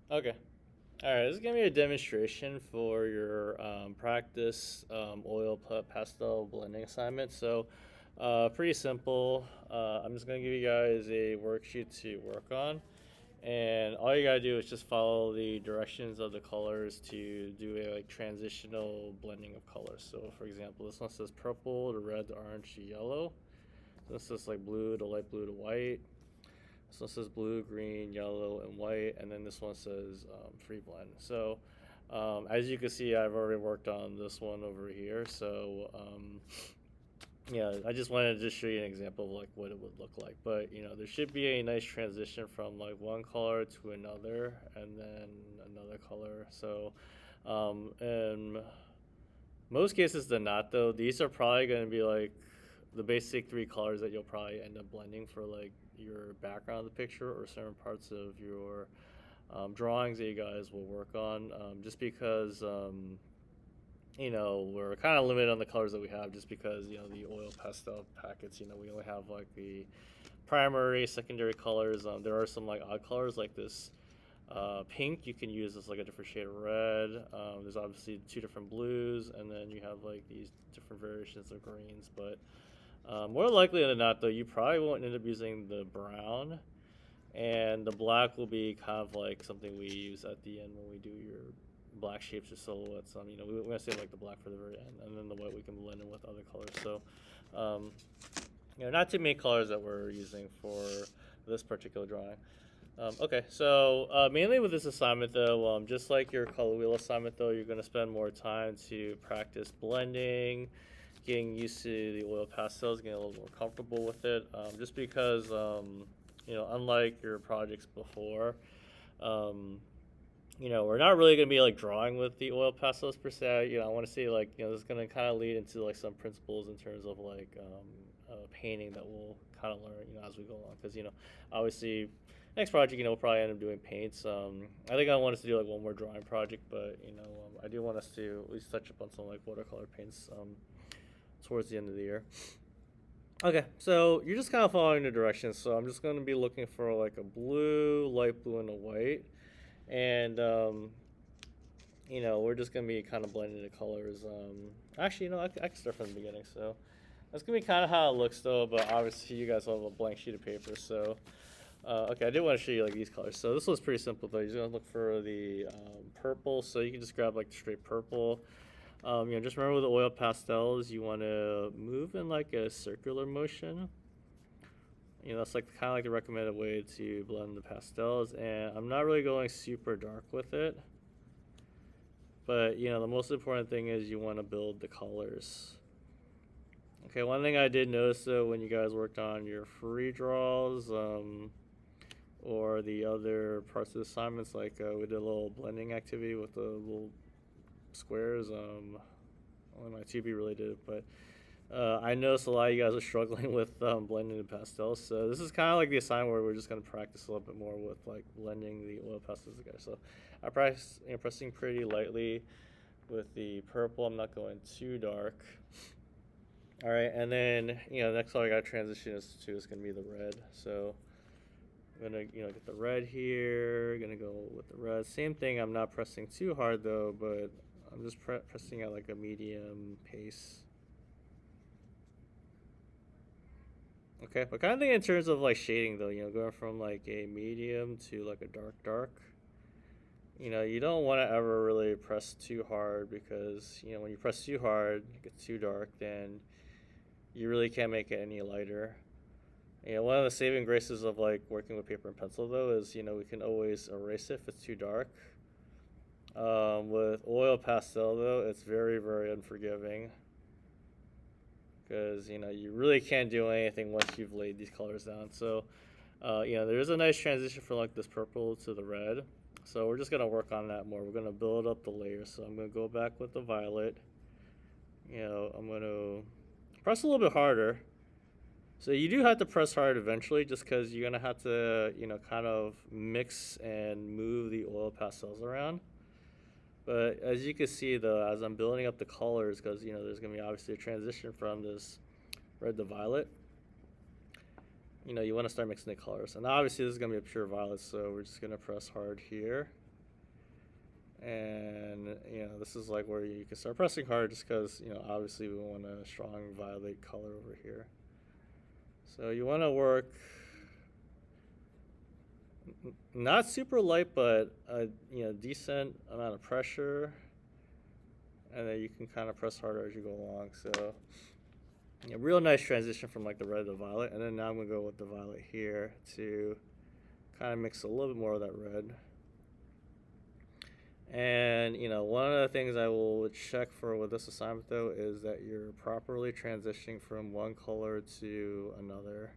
Okay. All right. This is gonna be a demonstration for your practice pastel blending assignment. So, pretty simple. I'm just gonna give you guys a worksheet to work on, and all you gotta do is just follow the directions of the colors to do a like transitional blending of colors. So, for example, this one says purple to red to orange to yellow. This is like blue to light blue to white. This one says blue, green, yellow, and white, and then this one says free blend. So, as you can see, I've already worked on this one over here. So, yeah, I just wanted to just show you an example of like what it would look like. But there should be a nice transition from like one color to another, and then another color. So, in most cases, than not, though, these are probably going to be like the basic three colors that you'll probably end up blending for like your background of the picture or certain parts of your drawings that you guys will work on. Just because we're kind of limited on the colors that we have, just because the oil pastel packets. We only have like the primary, secondary colors. There are some like odd colors like this pink you can use as like a different shade of red. There's obviously two different blues, and then you have like these different variations of greens. But more likely than not, though, you probably won't end up using the brown, and the black will be kind of like something we use at the end when we do your black shapes or silhouettes. We're gonna save like the black for the very end, and then the white we can blend in with other colors. So, um, not too many colors that we're using for this particular drawing. Okay, so mainly with this assignment, though, just like your color wheel assignment, though, you're going to spend more time to practice blending, getting used to the oil pastels, getting a little more comfortable with it. Just because, unlike your projects before, um, we're not really going to be like drawing with the oil pastels per se. I want to say like, this is going to kind of lead into like some principles in terms of like painting that we'll kind of learn, as we go along. Because, obviously, next project, we'll probably end up doing paints. I think I want us to do like one more drawing project, but, I do want us to at least touch up on some like watercolor paints towards the end of the year. Okay, so you're just kind of following the directions. So I'm just going to be looking for like a blue, light blue, and a white. And we're just gonna be kind of blending the colors. Actually, I can start from the beginning. So that's gonna be kind of how it looks, though. But obviously, you guys will have a blank sheet of paper. So, okay, I did want to show you like these colors. So this one's pretty simple, though. You're gonna look for the purple. So you can just grab like the straight purple. Just remember with the oil pastels, you want to move in like a circular motion. That's like kind of like the recommended way to blend the pastels. And I'm not really going super dark with it. But the most important thing is you want to build the colors. Okay, one thing I did notice though when you guys worked on your free draws, or the other parts of the assignments, like we did a little blending activity with the little squares. Only my 2B really did it, but I noticed a lot of you guys are struggling with blending the pastels. So this is kind of like the assignment where we're just gonna practice a little bit more with like blending the oil pastels together. So I practice pressing pretty lightly with the purple. I'm not going too dark. All right, and then next color I got to transition is going to be the red. So I'm gonna get the red here. Gonna go with the red. Same thing. I'm not pressing too hard though, but I'm just pressing at like a medium pace. Okay, but kind of think in terms of like shading though. Going from like a medium to like a dark dark. You don't want to ever really press too hard, because when you press too hard, it gets too dark, then you really can't make it any lighter. One of the saving graces of like working with paper and pencil though is we can always erase it if it's too dark. With oil pastel though, it's very very unforgiving, because you really can't do anything once you've laid these colors down. So there's a nice transition from like this purple to the red. So we're just gonna work on that more. We're gonna build up the layers. So I'm gonna go back with the violet. I'm gonna press a little bit harder. So you do have to press hard eventually, just because you're gonna have to, kind of mix and move the oil pastels around. But as you can see, though, as I'm building up the colors, because there's gonna be obviously a transition from this red to violet. You want to start mixing the colors, and obviously this is gonna be a pure violet, so we're just gonna press hard here. And this is like where you can start pressing hard, just because obviously we want a strong violet color over here. So you want to work not super light, but a decent amount of pressure, and then you can kind of press harder as you go along. So real nice transition from like the red to violet, and then now I'm gonna go with the violet here to kind of mix a little bit more of that red. And one of the things I will check for with this assignment though is that you're properly transitioning from one color to another.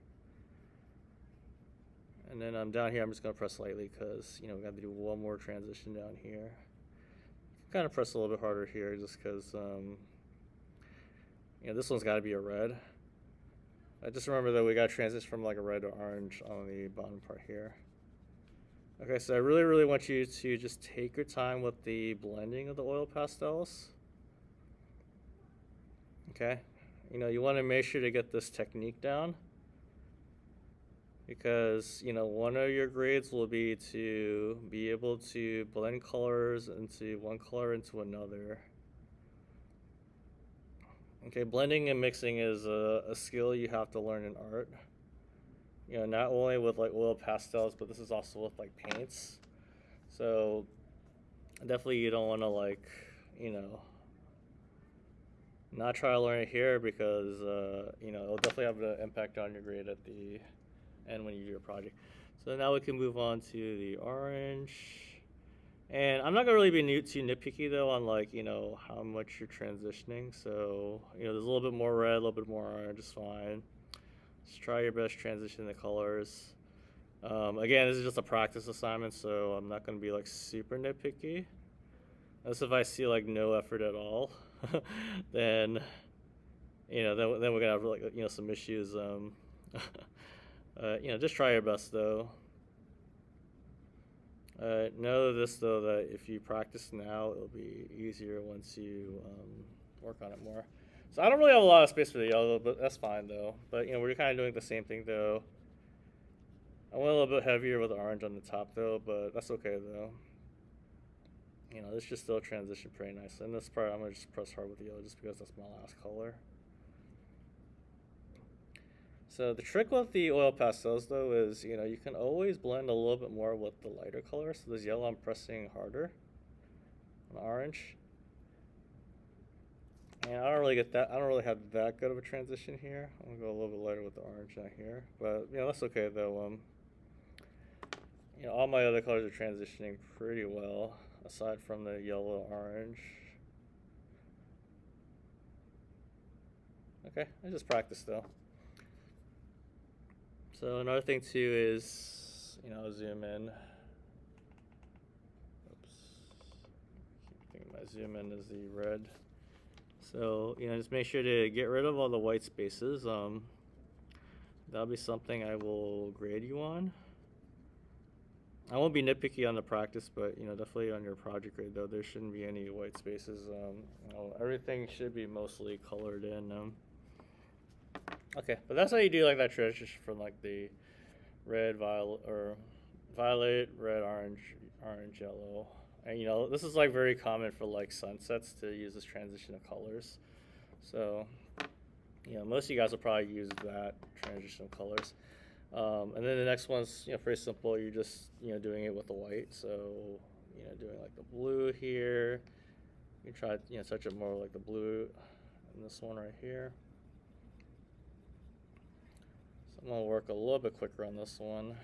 And then I'm down here, I'm just gonna press lightly because we got to do one more transition down here. Kind of press a little bit harder here just because this one's got to be a red. I just remember that we got to transition from like a red to orange on the bottom part here. Okay, so I really want you to just take your time with the blending of the oil pastels. Okay, you want to make sure to get this technique down, because one of your grades will be to be able to blend colors into one color into another. Okay, blending and mixing is a skill you have to learn in art. Not only with like oil pastels, but this is also with like paints. So definitely you don't want to like not try to learn it here, because it'll definitely have an impact on your grade at the end when you do your project. So now we can move on to the orange. And I'm not gonna really be too nitpicky though on like how much you're transitioning. So there's a little bit more red, a little bit more orange is fine. Just try your best transition the colors. Again, this is just a practice assignment, so I'm not gonna be like super nitpicky. Unless if I see like no effort at all, then then we're gonna have like some issues. Just try your best though. Know this though, that if you practice now, it'll be easier once you work on it more. So I don't really have a lot of space for the yellow, but that's fine though. But we're kind of doing the same thing though. I went a little bit heavier with the orange on the top though, but that's okay though. This should still transition pretty nice. And this part, I'm gonna just press hard with the yellow just because that's my last color. So the trick with the oil pastels though is, you can always blend a little bit more with the lighter color. So this yellow, I'm pressing harder on orange. And I don't really get that. I don't really have that good of a transition here. I'm gonna go a little bit lighter with the orange down here, but that's okay though. All my other colors are transitioning pretty well, aside from the yellow orange. Okay, I just practice though. So another thing too is, I'll zoom in. Oops. I think my zoom in is the red. So, just make sure to get rid of all the white spaces. That'll be something I will grade you on. I won't be nitpicky on the practice, but, definitely on your project grade, though, there shouldn't be any white spaces. Everything should be mostly colored in. Okay, but that's how you do like that transition from like the red, violet, or violet, red, orange, yellow. And this is like very common for like sunsets to use this transition of colors. So most of you guys will probably use that transition of colors. And then the next one's pretty simple. You're just doing it with the white. So doing like the blue here. You try touch it more like the blue in this one right here. So I'm gonna work a little bit quicker on this one.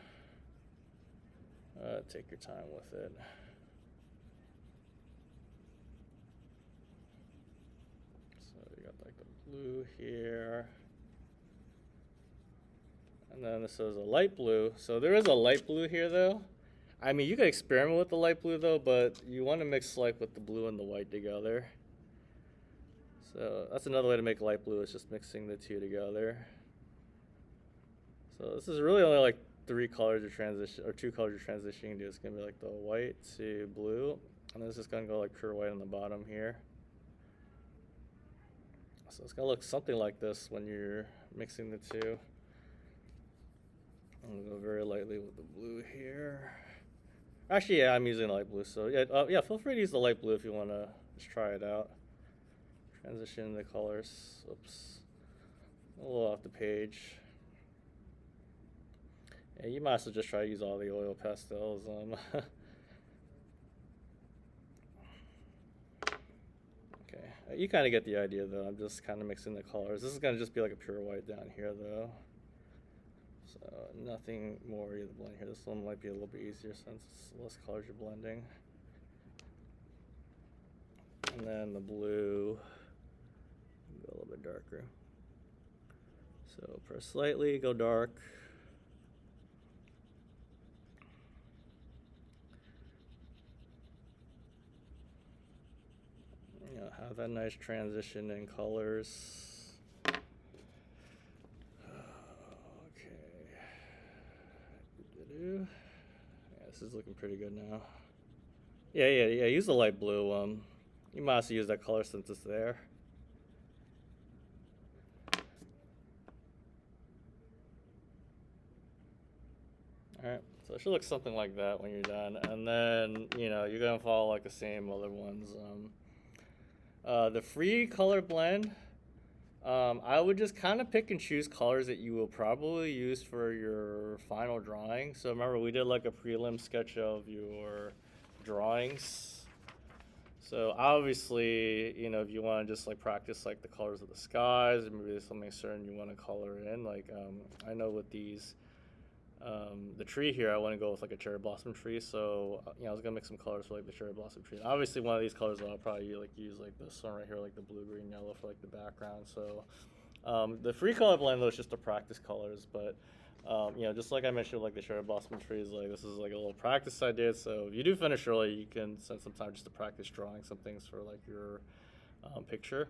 Take your time with it. So you got like the blue here. And then this is a light blue. So there is a light blue here though. I mean, you can experiment with the light blue though, but you want to mix like with the blue and the white together. So that's another way to make light blue, is just mixing the two together. So this is really only like 3 colors of transition, or 2 colors of transitioning. It's gonna be like the white to blue, and then it's just gonna go like pure white on the bottom here. So it's gonna look something like this when you're mixing the two. I'm gonna go very lightly with the blue here. Actually, yeah, I'm using light blue. So yeah, yeah, feel free to use the light blue if you want to just try it out. Transition the colors. Oops, a little off the page. Yeah, you might as well just try to use all the oil pastels. Okay, you kind of get the idea though. I'm just kind of mixing the colors. This is gonna just be like a pure white down here though. So nothing more either blend here. This one might be a little bit easier since it's less colors you're blending. And then the blue, go a little bit darker. So press slightly, go dark. You know, have that nice transition in colors. Okay. Yeah, this is looking pretty good now. Yeah. Use the light blue. You might as well use that color since it's there. Alright, so it should look something like that when you're done. And then, you know, you're going to follow like the same other ones. The free color blend, I would just kind of pick and choose colors that you will probably use for your final drawing. So remember, we did like a prelim sketch of your drawings. So obviously, you know, if you want to just like practice like the colors of the skies, or maybe there's something certain you want to color in. Like I know with these, the tree here, I want to go with like a cherry blossom tree. So you know, I was gonna make some colors for like the cherry blossom tree. And obviously, one of these colors I'll probably like use like this one right here, like the blue, green, yellow for like the background. So the free color blend though is just to practice colors, but you know, just like I mentioned, like the cherry blossom trees, like this is like a little practice I did. So if you do finish early, you can spend some time just to practice drawing some things for like your picture.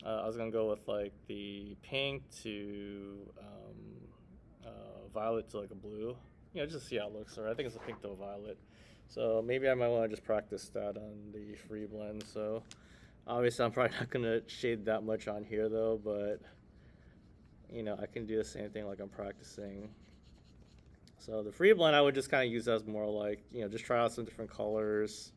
I was gonna go with like the pink to violet to like a blue. You know, just see how it looks. Or I think it's a pink to a violet. So maybe I might want to just practice that on the free blend. So obviously I'm probably not gonna shade that much on here though, but you know, I can do the same thing like I'm practicing. So the free blend I would just kind of use as more like, you know, just try out some different colors.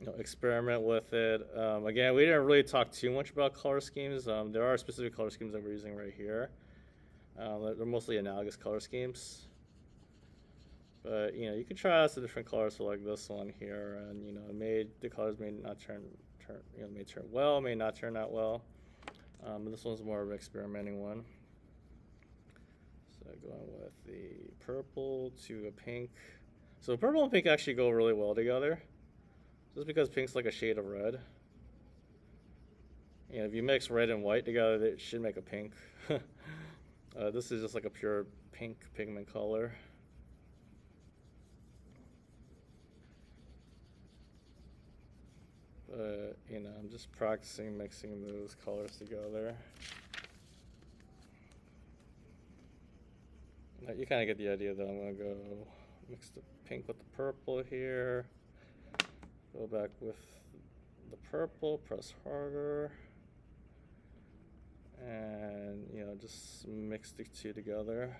You know, experiment with it. Again, we didn't really talk too much about color schemes. There are specific color schemes that we're using right here. They're mostly analogous color schemes. But you know, you can try out some different colors for like this one here, and you know, the colors may not turn you know, may turn well, may not turn out well. But this one's more of an experimenting one. So going with the purple to a pink. So purple and pink actually go really well together, just because pink's like a shade of red. You know, if you mix red and white together, it should make a pink. This is just like a pure pink pigment color. But, you know, I'm just practicing mixing those colors together. You kind of get the idea though. I'm going to go mix the pink with the purple here. Go back with the purple, press harder. And, you know, just mix the two together.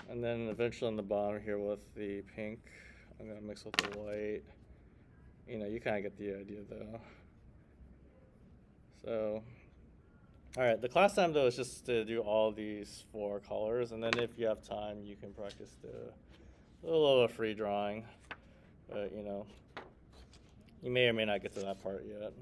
And then eventually on the bottom here with the pink, I'm going to mix with the white. You know, you kind of get the idea though. So, alright, the class time though is just to do all these 4 colors, and then if you have time, you can practice a little free drawing. But, you know, you may or may not get to that part yet.